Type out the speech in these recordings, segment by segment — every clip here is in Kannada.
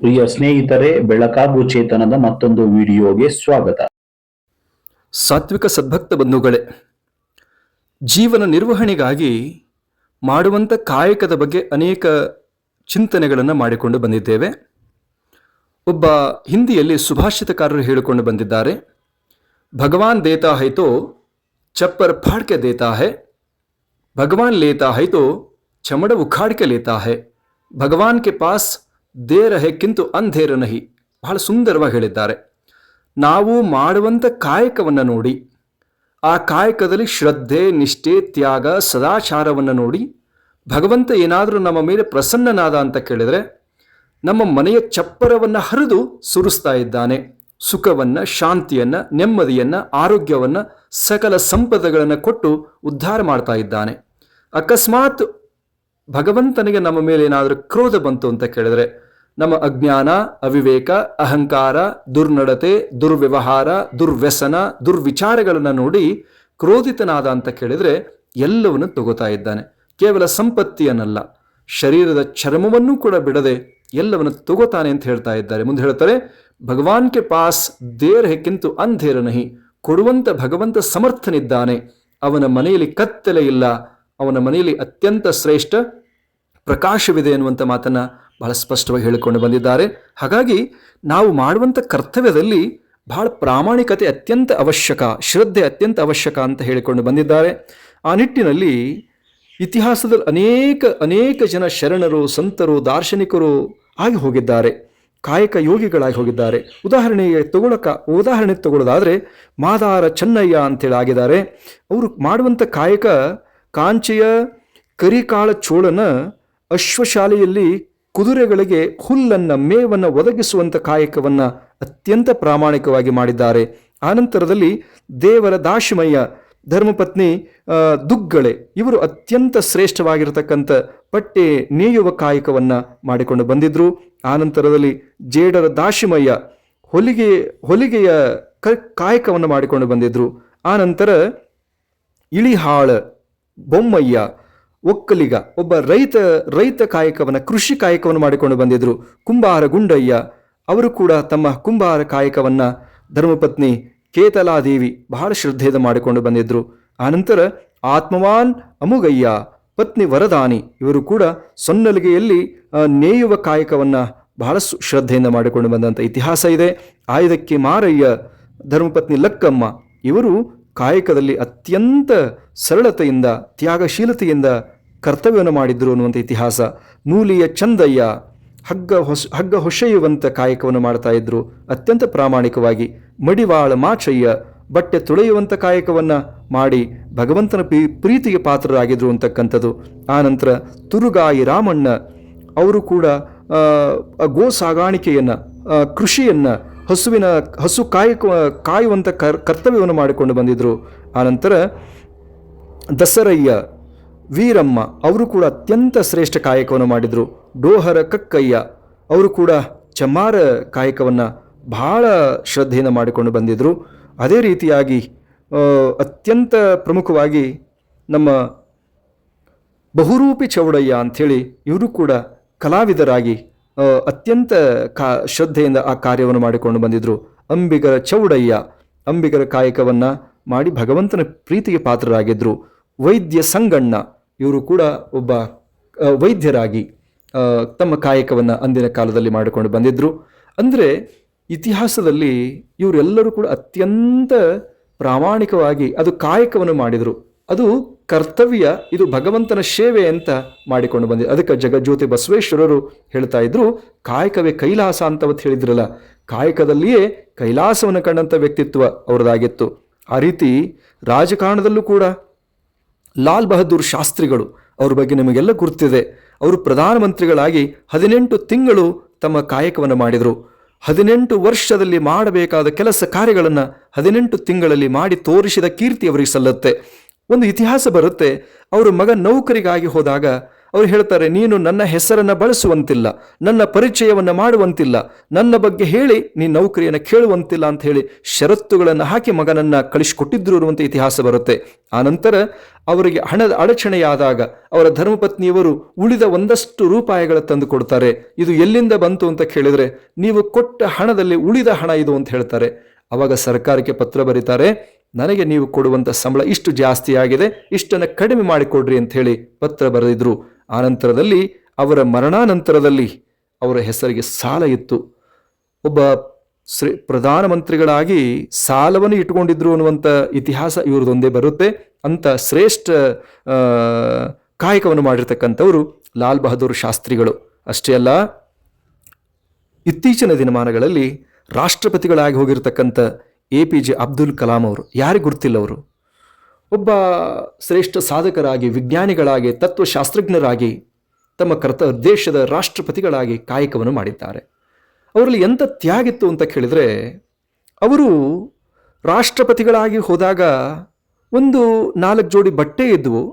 ಪ್ರಿಯ ಸ್ನೇಹಿತರೆ, ಬೆಳಕಾಗು ಚೇತನದ ಮತ್ತೊಂದು ವಿಡಿಯೋಗೆ ಸ್ವಾಗತ. ಸಾತ್ವಿಕ ಸದ್ಭಕ್ತ ಬಂಧುಗಳೇ, ಜೀವನ ನಿರ್ವಹಣೆಗಾಗಿ ಮಾಡುವಂಥ ಕಾಯಕದ ಬಗ್ಗೆ ಅನೇಕ ಚಿಂತನೆಗಳನ್ನು ಮಾಡಿಕೊಂಡು ಬಂದಿದ್ದೇವೆ. ಒಬ್ಬ ಹಿಂದಿಯಲ್ಲಿ ಸುಭಾಷಿತಕಾರರು ಹೇಳಿಕೊಂಡು ಬಂದಿದ್ದಾರೆ, ಭಗವಾನ್ ದೇತಾ ಹೈ ತೋ ಚಪ್ಪರ್ ಫಾಡ್ಕೆ ದೇತಾ ಹೈ, ಭಗವಾನ್ ಲೇತಾ ಹೈ ತೋ ಚಮಡ ಉಖಾಡ್ಕೆ ಲೇತಾ ಹೈ, ಭಗವಾನ್ ಕೆ ಪಾಸ್ ದೇರ ಹೈ ಕಿಂತು ಅಂಧೇರ ನಹಿ. ಬಹಳ ಸುಂದರವಾಗಿ ಹೇಳಿದ್ದಾರೆ. ನಾವು ಮಾಡುವಂಥ ಕಾಯಕವನ್ನು ನೋಡಿ, ಆ ಕಾಯಕದಲ್ಲಿ ಶ್ರದ್ಧೆ, ನಿಷ್ಠೆ, ತ್ಯಾಗ, ಸದಾಚಾರವನ್ನು ನೋಡಿ ಭಗವಂತ ಏನಾದರೂ ನಮ್ಮ ಮೇಲೆ ಪ್ರಸನ್ನನಾದ ಅಂತ ಕೇಳಿದರೆ ನಮ್ಮ ಮನೆಯ ಚಪ್ಪರವನ್ನು ಹರಿದು ಸುರಿಸ್ತಾ ಇದ್ದಾನೆ. ಸುಖವನ್ನು, ಶಾಂತಿಯನ್ನು, ನೆಮ್ಮದಿಯನ್ನು, ಆರೋಗ್ಯವನ್ನು, ಸಕಲ ಸಂಪದಗಳನ್ನು ಕೊಟ್ಟು ಉದ್ಧಾರ ಮಾಡ್ತಾ ಇದ್ದಾನೆ. ಅಕಸ್ಮಾತ್ ಭಗವಂತನಿಗೆ ನಮ್ಮ ಮೇಲೆ ಏನಾದರೂ ಕ್ರೋಧ ಬಂತು ಅಂತ ಕೇಳಿದರೆ ನಮ್ಮ ಅಜ್ಞಾನ, ಅವಿವೇಕ, ಅಹಂಕಾರ, ದುರ್ನಡತೆ, ದುರ್ವ್ಯವಹಾರ, ದುರ್ವ್ಯಸನ, ದುರ್ವಿಚಾರಗಳನ್ನು ನೋಡಿ ಕ್ರೋಧಿತನಾದ ಅಂತ ಕೇಳಿದರೆ ಎಲ್ಲವನ್ನು ತಗೋತಾ ಇದ್ದಾನೆ. ಕೇವಲ ಸಂಪತ್ತಿಯನ್ನಲ್ಲ, ಶರೀರದ ಚರ್ಮವನ್ನೂ ಕೂಡ ಬಿಡದೆ ಎಲ್ಲವನ್ನು ತಗೋತಾನೆ ಅಂತ ಹೇಳ್ತಾ ಇದ್ದಾರೆ. ಮುಂದೆ ಹೇಳ್ತಾರೆ, ಭಗವಾನ್ ಕೆ ಪಾಸ್ ದೇರ್ ಹೆ ಕಿಂತು ಅಂಧೇರ ನಹಿ. ಕೊಡುವಂಥ ಭಗವಂತ ಸಮರ್ಥನಿದ್ದಾನೆ. ಅವನ ಮನೆಯಲ್ಲಿ ಕತ್ತಲೆ ಇಲ್ಲ, ಅವನ ಮನೆಯಲ್ಲಿ ಅತ್ಯಂತ ಶ್ರೇಷ್ಠ ಪ್ರಕಾಶವಿದೆ ಎನ್ನುವಂಥ ಮಾತನ್ನು ಬಹಳ ಸ್ಪಷ್ಟವಾಗಿ ಹೇಳಿಕೊಂಡು ಬಂದಿದ್ದಾರೆ. ಹಾಗಾಗಿ ನಾವು ಮಾಡುವಂಥ ಕರ್ತವ್ಯದಲ್ಲಿ ಬಹಳ ಪ್ರಾಮಾಣಿಕತೆ ಅತ್ಯಂತ ಅವಶ್ಯಕ, ಶ್ರದ್ಧೆ ಅತ್ಯಂತ ಅವಶ್ಯಕ ಅಂತ ಹೇಳಿಕೊಂಡು ಬಂದಿದ್ದಾರೆ. ಆ ನಿಟ್ಟಿನಲ್ಲಿ ಇತಿಹಾಸದಲ್ಲಿ ಅನೇಕ ಜನ ಶರಣರು, ಸಂತರು, ದಾರ್ಶನಿಕರು ಆಗಿ ಹೋಗಿದ್ದಾರೆ, ಕಾಯಕ ಯೋಗಿಗಳಾಗಿ ಹೋಗಿದ್ದಾರೆ. ಉದಾಹರಣೆ ತಗೊಳ್ಳೋದಾದರೆ ಮಾದಾರ ಚೆನ್ನಯ್ಯ ಅಂತೇಳಿ ಆಗಿದ್ದಾರೆ. ಅವರು ಮಾಡುವಂಥ ಕಾಯಕ ಕಾಂಚಿಯ ಕರಿಕಾಳ ಚೋಳನ ಅಶ್ವಶಾಲೆಯಲ್ಲಿ ಕುದುರೆಗಳಿಗೆ ಹುಲ್ಲನ್ನು, ಮೇವನ್ನು ಒದಗಿಸುವಂಥ ಕಾಯಕವನ್ನು ಅತ್ಯಂತ ಪ್ರಾಮಾಣಿಕವಾಗಿ ಮಾಡಿದ್ದಾರೆ. ಆನಂತರದಲ್ಲಿ ದೇವರ ದಾಶಿಮಯ್ಯ, ಧರ್ಮಪತ್ನಿ ದುಗ್ಗಳೆ, ಇವರು ಅತ್ಯಂತ ಶ್ರೇಷ್ಠವಾಗಿರತಕ್ಕಂಥ ಬಟ್ಟೆ ನೇಯುವ ಕಾಯಕವನ್ನು ಮಾಡಿಕೊಂಡು ಬಂದಿದ್ದರು. ಆನಂತರದಲ್ಲಿ ಜೇಡರ ದಾಶಿಮಯ್ಯ ಹೊಲಿಗೆಯ ಕಾಯಕವನ್ನು ಮಾಡಿಕೊಂಡು ಬಂದಿದ್ದರು. ಆನಂತರ ಇಳಿಹಾಳ ಬೊಮ್ಮಯ್ಯ, ಒಕ್ಕಲಿಗ, ಒಬ್ಬ ರೈತ ಕಾಯಕವನ್ನು, ಕೃಷಿ ಕಾಯಕವನ್ನು ಮಾಡಿಕೊಂಡು ಬಂದಿದ್ದರು. ಕುಂಬಾರ ಗುಂಡಯ್ಯ, ಅವರು ಕೂಡ ತಮ್ಮ ಕುಂಬಾರ ಕಾಯಕವನ್ನು ಧರ್ಮಪತ್ನಿ ಕೇತಲಾದೇವಿ ಬಹಳ ಶ್ರದ್ಧೆಯಿಂದ ಮಾಡಿಕೊಂಡು ಬಂದಿದ್ದರು. ಆನಂತರ ಆತ್ಮವಾನ್ ಅಮುಗಯ್ಯ, ಪತ್ನಿ ವರದಾನಿ, ಇವರು ಕೂಡ ಸೊನ್ನಲಿಗೆಯಲ್ಲಿ ನೇಯುವ ಕಾಯಕವನ್ನು ಬಹಳ ಶ್ರದ್ಧೆಯಿಂದ ಮಾಡಿಕೊಂಡು ಬಂದಂಥ ಇತಿಹಾಸ ಇದೆ. ಆಯುಧಕ್ಕೆ ಮಾರಯ್ಯ, ಧರ್ಮಪತ್ನಿ ಲಕ್ಕಮ್ಮ, ಇವರು ಕಾಯಕದಲ್ಲಿ ಅತ್ಯಂತ ಸರಳತೆಯಿಂದ, ತ್ಯಾಗಶೀಲತೆಯಿಂದ ಕರ್ತವ್ಯವನ್ನು ಮಾಡಿದ್ರು ಅನ್ನುವಂಥ ಇತಿಹಾಸ. ನೂಲಿಯ ಚಂದಯ್ಯ, ಹಗ್ಗ ಹೊಸೆಯುವಂಥ ಕಾಯಕವನ್ನು ಮಾಡ್ತಾ ಇದ್ರು ಅತ್ಯಂತ ಪ್ರಾಮಾಣಿಕವಾಗಿ. ಮಡಿವಾಳ ಮಾಚಯ್ಯ, ಬಟ್ಟೆ ತೊಳೆಯುವಂಥ ಕಾಯಕವನ್ನು ಮಾಡಿ ಭಗವಂತನ ಪ್ರೀತಿಗೆ ಪಾತ್ರರಾಗಿದ್ರು ಅಂತಕ್ಕಂಥದ್ದು. ಆನಂತರ ತುರುಗಾಯಿ ರಾಮಣ್ಣ, ಅವರು ಕೂಡ ಗೋ ಸಾಗಾಣಿಕೆಯನ್ನು, ಕೃಷಿಯನ್ನು, ಹಸು ಕಾಯುವಂಥ ಕರ್ತವ್ಯವನ್ನು ಮಾಡಿಕೊಂಡು ಬಂದಿದ್ದರು. ಆನಂತರ ದಸರಯ್ಯ, ವೀರಮ್ಮ, ಅವರು ಕೂಡ ಅತ್ಯಂತ ಶ್ರೇಷ್ಠ ಕಾಯಕವನ್ನು ಮಾಡಿದರು. ಡೋಹರ ಕಕ್ಕಯ್ಯ, ಅವರು ಕೂಡ ಚಮ್ಮಾರ ಕಾಯಕವನ್ನು ಬಹಳ ಶ್ರದ್ಧೆಯಿಂದ ಮಾಡಿಕೊಂಡು ಬಂದಿದ್ದರು. ಅದೇ ರೀತಿಯಾಗಿ ಅತ್ಯಂತ ಪ್ರಮುಖವಾಗಿ ನಮ್ಮ ಬಹುರೂಪಿ ಚೌಡಯ್ಯ ಅಂಥೇಳಿ, ಇವರು ಕೂಡ ಕಲಾವಿದರಾಗಿ ಅತ್ಯಂತ ಶ್ರದ್ಧೆಯಿಂದ ಆ ಕಾರ್ಯವನ್ನು ಮಾಡಿಕೊಂಡು ಬಂದಿದ್ದರು. ಅಂಬಿಗರ ಚೌಡಯ್ಯ, ಅಂಬಿಗರ ಕಾಯಕವನ್ನು ಮಾಡಿ ಭಗವಂತನ ಪ್ರೀತಿಗೆ ಪಾತ್ರರಾಗಿದ್ದರು. ವೈದ್ಯ ಸಂಗಣ್ಣ, ಇವರು ಕೂಡ ಒಬ್ಬ ವೈದ್ಯರಾಗಿ ತಮ್ಮ ಕಾಯಕವನ್ನು ಅಂದಿನ ಕಾಲದಲ್ಲಿ ಮಾಡಿಕೊಂಡು ಬಂದಿದ್ದರು. ಅಂದರೆ ಇತಿಹಾಸದಲ್ಲಿ ಇವರೆಲ್ಲರೂ ಕೂಡ ಅತ್ಯಂತ ಪ್ರಾಮಾಣಿಕವಾಗಿ ಅದು ಕಾಯಕವನ್ನು ಮಾಡಿದರು. ಅದು ಕರ್ತವ್ಯ, ಇದು ಭಗವಂತನ ಸೇವೆ ಅಂತ ಮಾಡಿಕೊಂಡು ಬಂದಿದೆ. ಅದಕ್ಕೆ ಜಗಜ್ಯೋತಿ ಬಸವೇಶ್ವರರು ಹೇಳ್ತಾ ಇದ್ರು, ಕಾಯಕವೇ ಕೈಲಾಸ ಅಂತವತ್ತು ಹೇಳಿದ್ರಲ್ಲ, ಕಾಯಕದಲ್ಲಿಯೇ ಕೈಲಾಸವನ್ನು ಕಂಡಂಥ ವ್ಯಕ್ತಿತ್ವ ಅವರದಾಗಿತ್ತು. ಆ ರೀತಿ ರಾಜಕಾರಣದಲ್ಲೂ ಕೂಡ ಲಾಲ್ ಬಹದ್ದೂರ್ ಶಾಸ್ತ್ರಿಗಳು, ಅವ್ರ ಬಗ್ಗೆ ನಿಮಗೆಲ್ಲ ಗುರ್ತಿದೆ. ಅವರು ಪ್ರಧಾನಮಂತ್ರಿಗಳಾಗಿ 18 ತಿಂಗಳು ತಮ್ಮ ಕಾಯಕವನ್ನು ಮಾಡಿದರು. 18 ವರ್ಷದಲ್ಲಿ ಮಾಡಬೇಕಾದ ಕೆಲಸ ಕಾರ್ಯಗಳನ್ನು 18 ತಿಂಗಳಲ್ಲಿ ಮಾಡಿ ತೋರಿಸಿದ ಕೀರ್ತಿ ಅವರಿಗೆ ಸಲ್ಲುತ್ತೆ. ಒಂದು ಇತಿಹಾಸ ಬರುತ್ತೆ, ಅವರ ಮಗ ನೌಕರಿಗಾಗಿ ಹೋದಾಗ ಅವ್ರು ಹೇಳ್ತಾರೆ, ನೀನು ನನ್ನ ಹೆಸರನ್ನು ಬಳಸುವಂತಿಲ್ಲ, ನನ್ನ ಪರಿಚಯವನ್ನು ಮಾಡುವಂತಿಲ್ಲ, ನನ್ನ ಬಗ್ಗೆ ಹೇಳಿ ನೀನು ನೌಕರಿಯನ್ನು ಕೇಳುವಂತಿಲ್ಲ ಅಂತ ಹೇಳಿ ಷರತ್ತುಗಳನ್ನು ಹಾಕಿ ಮಗನನ್ನ ಕಳಿಸಿಕೊಟ್ಟಿದ್ರು ಅನ್ನುವಂಥ ಇತಿಹಾಸ ಬರುತ್ತೆ. ಆನಂತರ ಅವರಿಗೆ ಹಣದ ಅಡಚಣೆಯಾದಾಗ ಅವರ ಧರ್ಮಪತ್ನಿಯವರು ಉಳಿದ ಒಂದಷ್ಟು ರೂಪಾಯಿಗಳ ತಂದು ಕೊಡ್ತಾರೆ. ಇದು ಎಲ್ಲಿಂದ ಬಂತು ಅಂತ ಕೇಳಿದ್ರೆ, ನೀವು ಕೊಟ್ಟ ಹಣದಲ್ಲಿ ಉಳಿದ ಹಣ ಇದು ಅಂತ ಹೇಳ್ತಾರೆ. ಅವಾಗ ಸರ್ಕಾರಕ್ಕೆ ಪತ್ರ ಬರೀತಾರೆ, ನನಗೆ ನೀವು ಕೊಡುವಂಥ ಸಂಬಳ ಇಷ್ಟು ಜಾಸ್ತಿ ಆಗಿದೆ, ಇಷ್ಟನ್ನು ಕಡಿಮೆ ಮಾಡಿಕೊಡ್ರಿ ಅಂತ ಹೇಳಿ ಪತ್ರ ಬರೆದಿದ್ರು. ಆನಂತರದಲ್ಲಿ ಅವರ ಮರಣಾನಂತರದಲ್ಲಿ ಅವರ ಹೆಸರಿಗೆ ಸಾಲ ಇತ್ತು. ಒಬ್ಬ ಪ್ರಧಾನಮಂತ್ರಿಗಳಾಗಿ ಸಾಲವನ್ನು ಇಟ್ಟುಕೊಂಡಿದ್ರು ಅನ್ನುವಂಥ ಇತಿಹಾಸ ಇವ್ರದೊಂದೇ ಬರುತ್ತೆ. ಅಂತ ಶ್ರೇಷ್ಠ ಕಾಯಕವನ್ನು ಮಾಡಿರ್ತಕ್ಕಂಥವರು ಲಾಲ್ ಬಹದ್ದೂರ್ ಶಾಸ್ತ್ರಿಗಳು. ಅಷ್ಟೇ ಅಲ್ಲ, ಇತ್ತೀಚಿನ ದಿನಮಾನಗಳಲ್ಲಿ ರಾಷ್ಟ್ರಪತಿಗಳಾಗಿ ಹೋಗಿರ್ತಕ್ಕಂಥ APJ ಅಬ್ದುಲ್ ಕಲಾಂ ಅವರು, ಯಾರಿಗೆ ಗುರ್ತಿಲ್ಲ, ಅವರು ಒಬ್ಬ ಶ್ರೇಷ್ಠ ಸಾಧಕರಾಗಿ, ವಿಜ್ಞಾನಿಗಳಾಗಿ, ತತ್ವಶಾಸ್ತ್ರಜ್ಞರಾಗಿ ತಮ್ಮ ದೇಶದ ರಾಷ್ಟ್ರಪತಿಗಳಾಗಿ ಕಾಯಕವನ್ನು ಮಾಡಿದ್ದಾರೆ. ಅವರಲ್ಲಿ ಎಂಥ ತ್ಯಾಗಿತ್ತು ಅಂತ ಕೇಳಿದರೆ, ಅವರು ರಾಷ್ಟ್ರಪತಿಗಳಾಗಿ ಹೋದಾಗ ಒಂದು 4 ಜೋಡಿ ಬಟ್ಟೆ ಇದ್ದವು,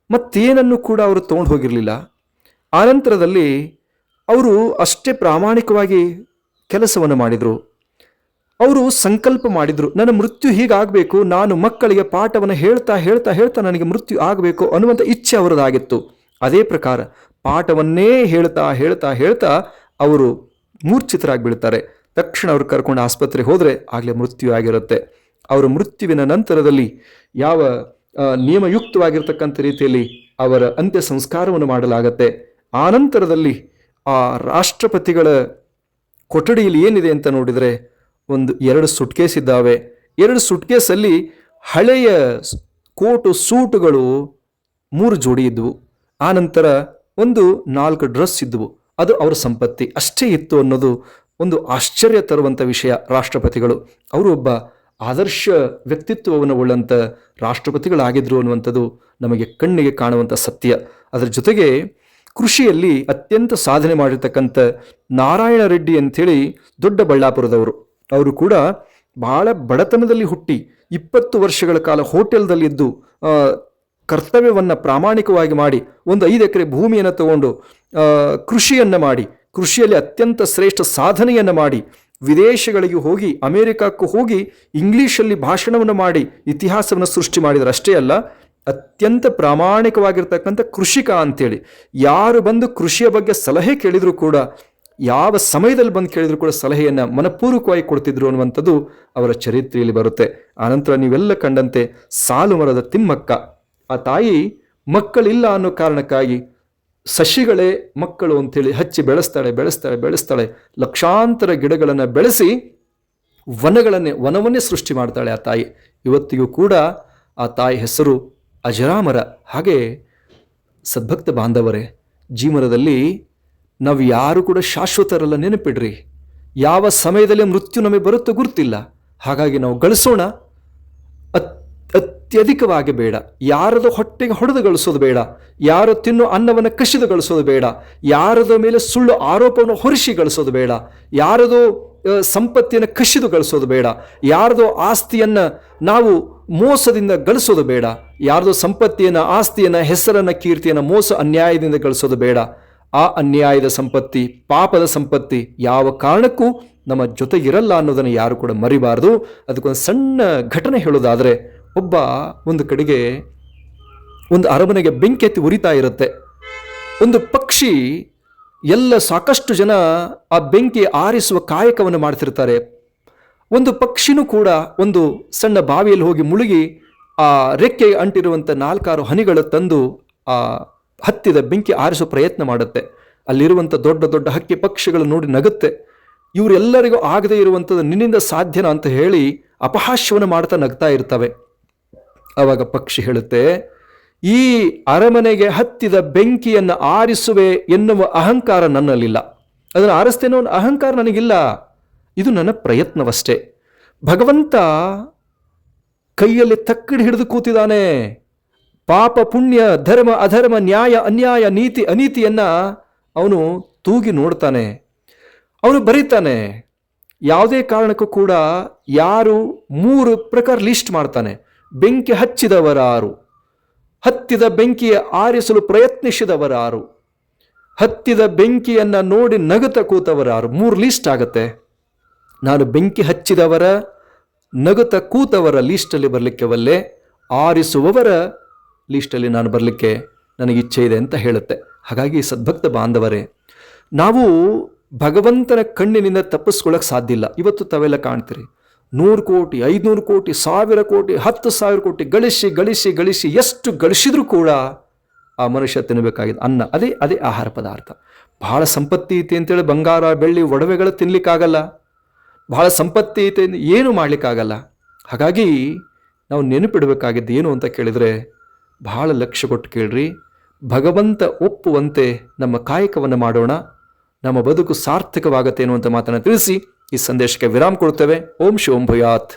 ಮತ್ತೇನನ್ನು ಕೂಡ ಅವರು ತೊಗೊಂಡು ಹೋಗಿರಲಿಲ್ಲ. ಆನಂತರದಲ್ಲಿ ಅವರು ಅಷ್ಟೇ ಪ್ರಾಮಾಣಿಕವಾಗಿ ಕೆಲಸವನ್ನು ಮಾಡಿದರು. ಅವರು ಸಂಕಲ್ಪ ಮಾಡಿದರು, ನನ್ನ ಮೃತ್ಯು ಹೀಗಾಗಬೇಕು, ನಾನು ಮಕ್ಕಳಿಗೆ ಪಾಠವನ್ನು ಹೇಳ್ತಾ ಹೇಳ್ತಾ ಹೇಳ್ತಾ ನನಗೆ ಮೃತ್ಯು ಆಗಬೇಕು ಅನ್ನುವಂಥ ಇಚ್ಛೆ ಅವರದಾಗಿತ್ತು. ಅದೇ ಪ್ರಕಾರ ಪಾಠವನ್ನೇ ಹೇಳ್ತಾ ಹೇಳ್ತಾ ಹೇಳ್ತಾ ಅವರು ಮೂರ್ಛಿತರಾಗಿ ಬೀಳ್ತಾರೆ. ತಕ್ಷಣ ಅವರು ಕರ್ಕೊಂಡು ಆಸ್ಪತ್ರೆಗೆ ಹೋದರೆ ಆಗಲೇ ಮೃತ್ಯು ಆಗಿರುತ್ತೆ. ಅವರ ಮೃತ್ಯುವಿನ ನಂತರದಲ್ಲಿ ಯಾವ ನಿಯಮಯುಕ್ತವಾಗಿರ್ತಕ್ಕಂಥ ರೀತಿಯಲ್ಲಿ ಅವರ ಅಂತ್ಯ ಸಂಸ್ಕಾರವನ್ನು ಮಾಡಲಾಗತ್ತೆ. ಆನಂತರದಲ್ಲಿ ಆ ರಾಷ್ಟ್ರಪತಿಗಳ ಕೊಠಡಿಯಲ್ಲಿ ಏನಿದೆ ಅಂತ ನೋಡಿದರೆ, 2 ಸುಟ್ಕೇಸ್ ಇದ್ದಾವೆ. 2 ಸುಟ್ಕೇಸಲ್ಲಿ ಹಳೆಯ ಕೋಟು ಸೂಟುಗಳು 3 ಜೋಡಿ ಇದ್ದವು. ಆನಂತರ 4 ಡ್ರೆಸ್ ಇದ್ದವು. ಅದು ಅವರ ಸಂಪತ್ತಿ ಅಷ್ಟೇ ಇತ್ತು ಅನ್ನೋದು ಒಂದು ಆಶ್ಚರ್ಯ ತರುವಂಥ ವಿಷಯ. ರಾಷ್ಟ್ರಪತಿಗಳು ಅವರು ಒಬ್ಬ ಆದರ್ಶ ವ್ಯಕ್ತಿತ್ವವನ್ನು ಉಳ್ಳಂಥ ರಾಷ್ಟ್ರಪತಿಗಳಾಗಿದ್ರು ಅನ್ನುವಂಥದ್ದು ನಮಗೆ ಕಣ್ಣಿಗೆ ಕಾಣುವಂಥ ಸತ್ಯ. ಅದರ ಜೊತೆಗೆ ಕೃಷಿಯಲ್ಲಿ ಅತ್ಯಂತ ಸಾಧನೆ ಮಾಡಿರ್ತಕ್ಕಂಥ ನಾರಾಯಣ ರೆಡ್ಡಿ ಅಂಥೇಳಿ ದೊಡ್ಡ ಬಳ್ಳಾಪುರದವರು. ಅವರು ಕೂಡ ಬಹಳ ಬಡತನದಲ್ಲಿ ಹುಟ್ಟಿ 20 ವರ್ಷಗಳ ಕಾಲ ಹೋಟೆಲ್ದಲ್ಲಿದ್ದು ಕರ್ತವ್ಯವನ್ನು ಪ್ರಾಮಾಣಿಕವಾಗಿ ಮಾಡಿ 5 ಎಕರೆ ಭೂಮಿಯನ್ನು ತಗೊಂಡು ಕೃಷಿಯನ್ನು ಮಾಡಿ, ಕೃಷಿಯಲ್ಲಿ ಅತ್ಯಂತ ಶ್ರೇಷ್ಠ ಸಾಧನೆಯನ್ನು ಮಾಡಿ, ವಿದೇಶಗಳಿಗೆ ಹೋಗಿ, ಅಮೆರಿಕಕ್ಕೂ ಹೋಗಿ ಇಂಗ್ಲೀಷಲ್ಲಿ ಭಾಷಣವನ್ನು ಮಾಡಿ ಇತಿಹಾಸವನ್ನು ಸೃಷ್ಟಿ ಮಾಡಿದರು. ಅಷ್ಟೇ ಅಲ್ಲ, ಅತ್ಯಂತ ಪ್ರಾಮಾಣಿಕವಾಗಿರ್ತಕ್ಕಂಥ ಕೃಷಿಕ ಅಂತೇಳಿ ಯಾರು ಬಂದು ಕೃಷಿಯ ಬಗ್ಗೆ ಸಲಹೆ ಕೇಳಿದರೂ ಕೂಡ, ಯಾವ ಸಮಯದಲ್ಲಿ ಬಂದು ಕೇಳಿದ್ರು ಕೂಡ ಸಲಹೆಯನ್ನು ಮನಪೂರ್ವಕವಾಗಿ ಕೊಡ್ತಿದ್ರು ಅನ್ನುವಂಥದ್ದು ಅವರ ಚರಿತ್ರೆಯಲ್ಲಿ ಬರುತ್ತೆ. ಆನಂತರ ನೀವೆಲ್ಲ ಕಂಡಂತೆ ಸಾಲು ಮರದ ತಿಮ್ಮಕ್ಕ, ಆ ತಾಯಿ ಮಕ್ಕಳಿಲ್ಲ ಅನ್ನೋ ಕಾರಣಕ್ಕಾಗಿ ಸಸಿಗಳೇ ಮಕ್ಕಳು ಅಂಥೇಳಿ ಹಚ್ಚಿ ಬೆಳೆಸ್ತಾಳೆ. ಲಕ್ಷಾಂತರ ಗಿಡಗಳನ್ನು ಬೆಳೆಸಿ ವನವನ್ನೇ ಸೃಷ್ಟಿ ಮಾಡ್ತಾಳೆ ಆ ತಾಯಿ. ಇವತ್ತಿಗೂ ಕೂಡ ಆ ತಾಯಿ ಹೆಸರು ಅಜರಾಮರ. ಹಾಗೆ ಸದ್ಭಕ್ತ ಬಾಂಧವರೇ, ಜೀವನದಲ್ಲಿ ನಾವು ಯಾರು ಕೂಡ ಶಾಶ್ವತರಲ್ಲ, ನೆನಪಿಡ್ರಿ. ಯಾವ ಸಮಯದಲ್ಲಿ ಮೃತ್ಯು ನಮಗೆ ಬರುತ್ತೋ ಗೊತ್ತಿಲ್ಲ. ಹಾಗಾಗಿ ನಾವು ಗಳಿಸೋಣ, ಅತ್ಯಧಿಕವಾಗಿ ಬೇಡ. ಯಾರದೋ ಹೊಟ್ಟೆಗೆ ಹೊಡೆದು ಗಳಿಸೋದು ಬೇಡ, ಯಾರೋ ತಿನ್ನೋ ಅನ್ನವನ್ನು ಕಸಿದು ಗಳಿಸೋದು ಬೇಡ, ಯಾರದೋ ಮೇಲೆ ಸುಳ್ಳು ಆರೋಪವನ್ನು ಹೊರಿಸಿ ಗಳಿಸೋದು ಬೇಡ, ಯಾರದೋ ಸಂಪತ್ತಿಯನ್ನು ಕಸಿದು ಗಳಿಸೋದು ಬೇಡ, ಯಾರದೋ ಆಸ್ತಿಯನ್ನು ನಾವು ಮೋಸದಿಂದ ಗಳಿಸೋದು ಬೇಡ, ಯಾರದೋ ಸಂಪತ್ತಿಯನ್ನು, ಆಸ್ತಿಯನ್ನು, ಹೆಸರನ್ನು, ಕೀರ್ತಿಯನ್ನು ಮೋಸ ಅನ್ಯಾಯದಿಂದ ಗಳಿಸೋದು ಬೇಡ. ಆ ಅನ್ಯಾಯದ ಸಂಪತ್ತಿ, ಪಾಪದ ಸಂಪತ್ತಿ ಯಾವ ಕಾರಣಕ್ಕೂ ನಮ್ಮ ಜೊತೆಗಿರಲ್ಲ ಅನ್ನೋದನ್ನು ಯಾರು ಕೂಡ ಮರಿಬಾರದು. ಅದಕ್ಕೊಂದು ಸಣ್ಣ ಘಟನೆ ಹೇಳೋದಾದರೆ, ಒಂದು ಕಡೆಗೆ ಒಂದು ಅರಮನೆಗೆ ಬೆಂಕಿ ಎತ್ತಿ ಉರಿತಾ ಇರುತ್ತೆ. ಒಂದು ಪಕ್ಷಿ, ಸಾಕಷ್ಟು ಜನ ಆ ಬೆಂಕಿ ಆರಿಸುವ ಕಾಯಕವನ್ನು ಮಾಡ್ತಿರ್ತಾರೆ. ಒಂದು ಪಕ್ಷಿನೂ ಕೂಡ ಒಂದು ಸಣ್ಣ ಬಾವಿಯಲ್ಲಿ ಹೋಗಿ ಮುಳುಗಿ ಆ ರೆಕ್ಕೆಗೆ ಅಂಟಿರುವಂಥ 4-6 ಹನಿಗಳು ತಂದು ಆ ಹತ್ತಿದ ಬೆಂಕಿ ಆರಿಸೋ ಪ್ರಯತ್ನ ಮಾಡುತ್ತೆ. ಅಲ್ಲಿರುವಂಥ ದೊಡ್ಡ ದೊಡ್ಡ ಹಕ್ಕಿ ಪಕ್ಷಿಗಳು ನೋಡಿ ನಗುತ್ತೆ. ಇವರೆಲ್ಲರಿಗೂ ಆಗದೇ ಇರುವಂಥದ್ದು ನಿನ್ನಿಂದ ಸಾಧ್ಯನಾ ಅಂತ ಹೇಳಿ ಅಪಹಾಸ್ಯವನ್ನು ಮಾಡ್ತಾ ನಗ್ತಾ ಇರ್ತವೆ. ಆವಾಗ ಪಕ್ಷಿ ಹೇಳುತ್ತೆ, ಈ ಅರಮನೆಗೆ ಹತ್ತಿದ ಬೆಂಕಿಯನ್ನು ಆರಿಸುವೆ ಎನ್ನುವ ಅಹಂಕಾರ ನನ್ನಲ್ಲಿಲ್ಲ, ಅದನ್ನು ಆರಿಸ್ತೇನೋ ಅಹಂಕಾರ ನನಗಿಲ್ಲ, ಇದು ನನ್ನ ಪ್ರಯತ್ನವಷ್ಟೇ. ಭಗವಂತ ಕೈಯಲ್ಲಿ ತಕ್ಕಡಿ ಹಿಡಿದು ಕೂತಿದ್ದಾನೆ. ಪಾಪ ಪುಣ್ಯ, ಧರ್ಮ ಅಧರ್ಮ, ನ್ಯಾಯ ಅನ್ಯಾಯ, ನೀತಿ ಅನೀತಿಯನ್ನ ಅವನು ತೂಗಿ ನೋಡ್ತಾನೆ, ಅವನು ಬರೀತಾನೆ. ಯಾವುದೇ ಕಾರಣಕ್ಕೂ ಕೂಡ ಯಾರು 3 ಪ್ರಕಾರ ಲಿಸ್ಟ್ ಮಾಡ್ತಾನೆ. ಬೆಂಕಿ ಹಚ್ಚಿದವರಾರು, ಹತ್ತಿದ ಬೆಂಕಿಯ ಆರಿಸಲು ಪ್ರಯತ್ನಿಸಿದವರಾರು? ಹತ್ತಿದ ಬೆಂಕಿಯನ್ನ ನೋಡಿ ನಗುತ್ತ ಕೂತವರಾರು? 3 ಲೀಸ್ಟ್ ಆಗತ್ತೆ. ನಾನು ಬೆಂಕಿ ಹಚ್ಚಿದವರ, ನಗುತ್ತ ಕೂತವರ ಲೀಸ್ಟಲ್ಲಿ ಬರಲಿಕ್ಕೆ ಒಲ್ಲೆ, ಆರಿಸುವವರ ಲೀಸ್ಟಲ್ಲಿ ನಾನು ಬರಲಿಕ್ಕೆ ನನಗೆ ಇಚ್ಛೆ ಇದೆ ಅಂತ ಹೇಳುತ್ತೆ. ಹಾಗಾಗಿ ಸದ್ಭಕ್ತ ಬಾಂಧವರೇ, ನಾವು ಭಗವಂತನ ಕಣ್ಣಿನಿಂದ ತಪ್ಪಿಸ್ಕೊಳ್ಳೋಕೆ ಸಾಧ್ಯ ಇಲ್ಲ. ಇವತ್ತು ತಾವೆಲ್ಲ ಕಾಣ್ತೀರಿ, 100 ಕೋಟಿ 500 ಕೋಟಿ 1000 ಕೋಟಿ 10,000 ಕೋಟಿ ಗಳಿಸಿ ಗಳಿಸಿ ಗಳಿಸಿ ಎಷ್ಟು ಗಳಿಸಿದ್ರೂ ಕೂಡ ಆ ಮನುಷ್ಯ ತಿನ್ನಬೇಕಾಗಿದೆ ಅನ್ನ, ಅದೇ ಆಹಾರ ಪದಾರ್ಥ. ಬಹಳ ಸಂಪತ್ತಿ ಐತೆ ಅಂತೇಳಿ ಬಂಗಾರ ಬೆಳ್ಳಿ ಒಡವೆಗಳು ತಿನ್ಲಿಕ್ಕಾಗಲ್ಲ. ಬಹಳ ಸಂಪತ್ತಿ ಐತೆ ಏನು ಮಾಡ್ಲಿಕ್ಕಾಗಲ್ಲ. ಹಾಗಾಗಿ ನಾವು ನೆನಪಿಡಬೇಕಾಗಿದ್ದು ಏನು ಅಂತ ಕೇಳಿದರೆ, ಬಹಳ ಲಕ್ಷ್ಯ ಕೊಟ್ಟು ಕೇಳ್ರಿ. ಭಗವಂತ ಒಪ್ಪುವಂತೆ ನಮ್ಮ ಕಾಯಕವನ್ನು ಮಾಡೋಣ, ನಮ್ಮ ಬದುಕು ಸಾರ್ಥಕವಾಗತ್ತೆ ಅನ್ನುವಂಥ ಮಾತನ್ನು ತಿಳಿಸಿ ಈ ಸಂದೇಶಕ್ಕೆ ವಿರಾಮ ಕೊಡ್ತೇವೆ. ಓಂ ಶಿವಂ ಭೂಯಾತ್.